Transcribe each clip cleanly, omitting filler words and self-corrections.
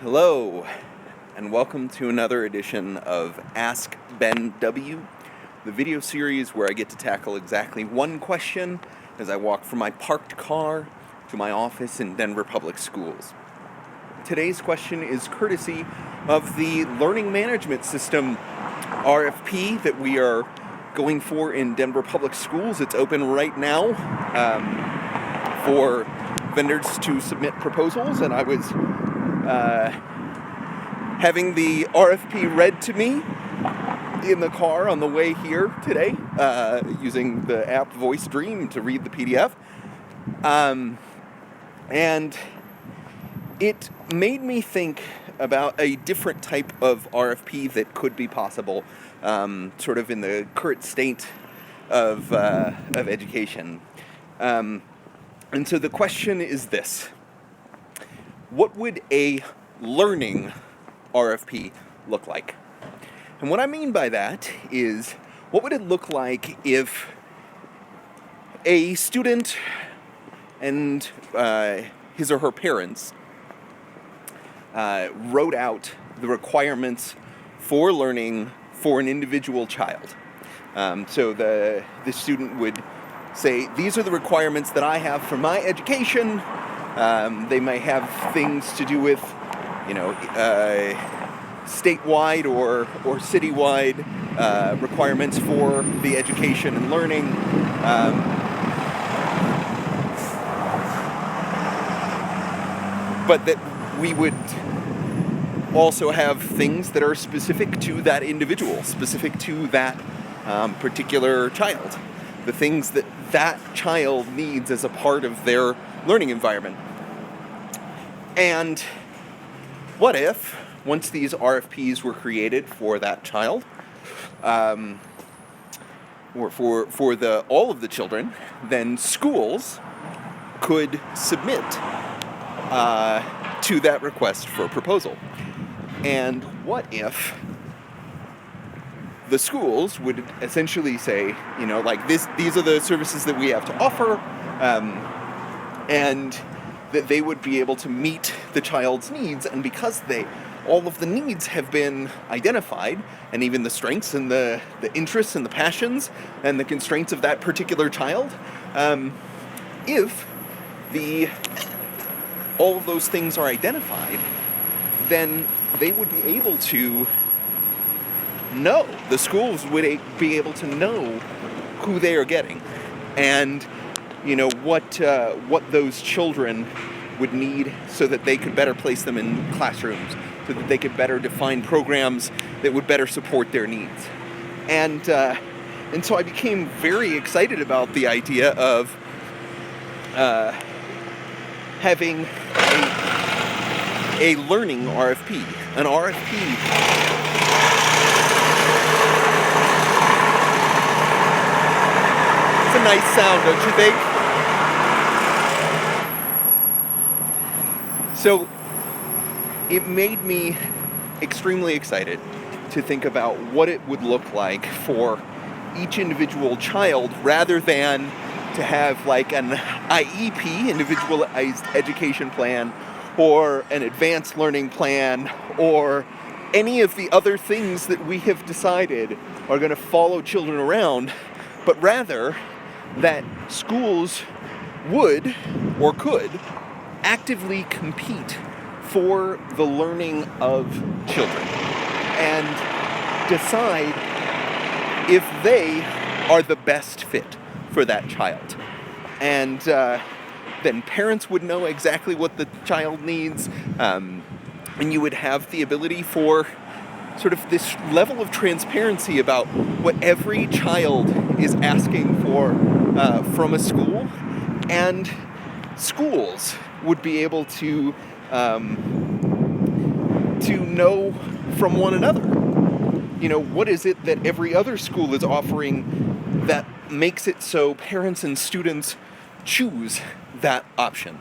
Hello, and welcome to another edition of Ask Ben W., the video series where I get to tackle exactly one question as I walk from my parked car to my office in Denver Public Schools. Today's question is courtesy of the Learning Management System RFP that we are going for in Denver Public Schools. It's open right now for vendors to submit proposals, and I was having the RFP read to me in the car on the way here today, using the app Voice Dream to read the PDF. And it made me think about a different type of RFP that could be possible, sort of in the current state of education. And so the question is this: what would a learning RFP look like? And what I mean by that is, what would it look like if a student and his or her parents wrote out the requirements for learning for an individual child? So the student would say, these are the requirements that I have for my education. They may have things to do with, statewide or citywide requirements for the education and learning. But that we would also have things that are specific to that individual, specific to that particular child. The things that that child needs as a part of their learning environment. And what if, once these RFPs were created for that child, or for all of the children, then schools could submit to that request for proposal? And what if the schools would essentially say, these are the services that we have to offer, and that they would be able to meet the child's needs, and because all of the needs have been identified, and even the strengths and the interests and the passions and the constraints of that particular child, if all of those things are identified, then they would be able to know, the schools would be able to know who they are getting, and what those children would need so that they could better place them in classrooms, so that they could better define programs that would better support their needs. And so I became very excited about the idea of having a learning RFP. An RFP It's a nice sound, don't you think? So it made me extremely excited to think about what it would look like for each individual child, rather than to have like an IEP, individualized education plan, or an advanced learning plan, or any of the other things that we have decided are going to follow children around, but rather that schools would or could actively compete for the learning of children and decide if they are the best fit for that child. And then parents would know exactly what the child needs, and you would have the ability for sort of this level of transparency about what every child is asking for from a school, and schools would be able to know from one another. What is it that every other school is offering that makes it so parents and students choose that option?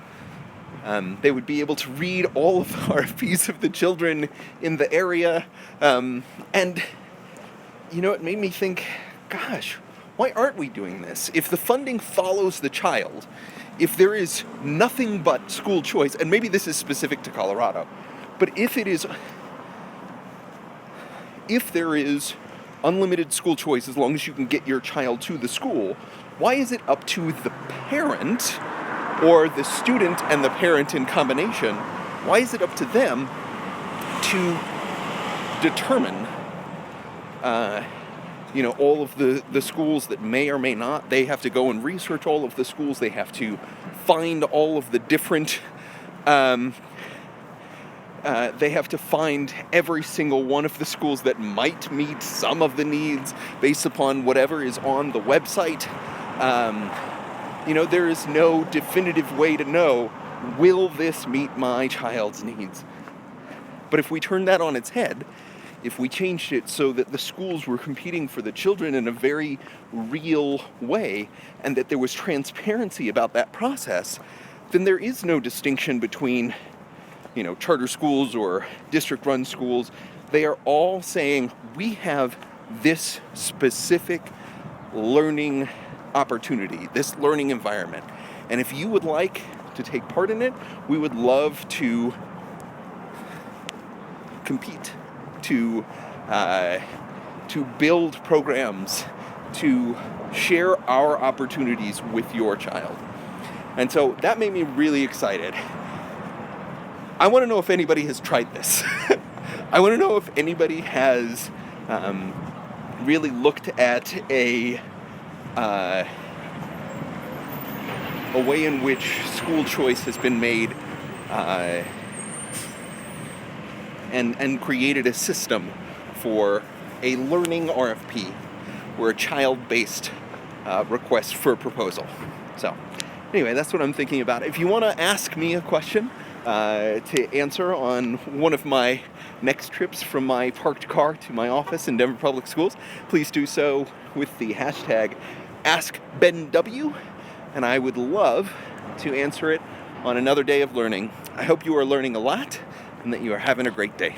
They would be able to read all of the RFPs of the children in the area, and it made me think, gosh, why aren't we doing this? If the funding follows the child, if there is nothing but school choice, and maybe this is specific to Colorado, But if there is unlimited school choice as long as you can get your child to the school, why is it up to the parent or the student and the parent in combination? Why is it up to them to determine all of the schools that may or may not? They have to go and research all of the schools. They have to find all of the different they have to find every single one of the schools that might meet some of the needs based upon whatever is on the website. There is no definitive way to know, will this meet my child's needs? But if we turn that on its head, if we changed it so that the schools were competing for the children in a very real way, and that there was transparency about that process, then there is no distinction between charter schools or district-run schools. They are all saying, we have this specific learning opportunity, this learning environment. And if you would like to take part in it, we would love to compete, to build programs, to share our opportunities with your child. And so that made me really excited. I want to know if anybody has tried this. I want to know if anybody has really looked at a way in which school choice has been made and created a system for a learning RFP, or a child-based request for a proposal. So anyway, that's what I'm thinking about. If you want to ask me a question to answer on one of my next trips from my parked car to my office in Denver Public Schools, please do so with the hashtag AskBenW, and I would love to answer it on another day of learning. I hope you are learning a lot and that you are having a great day.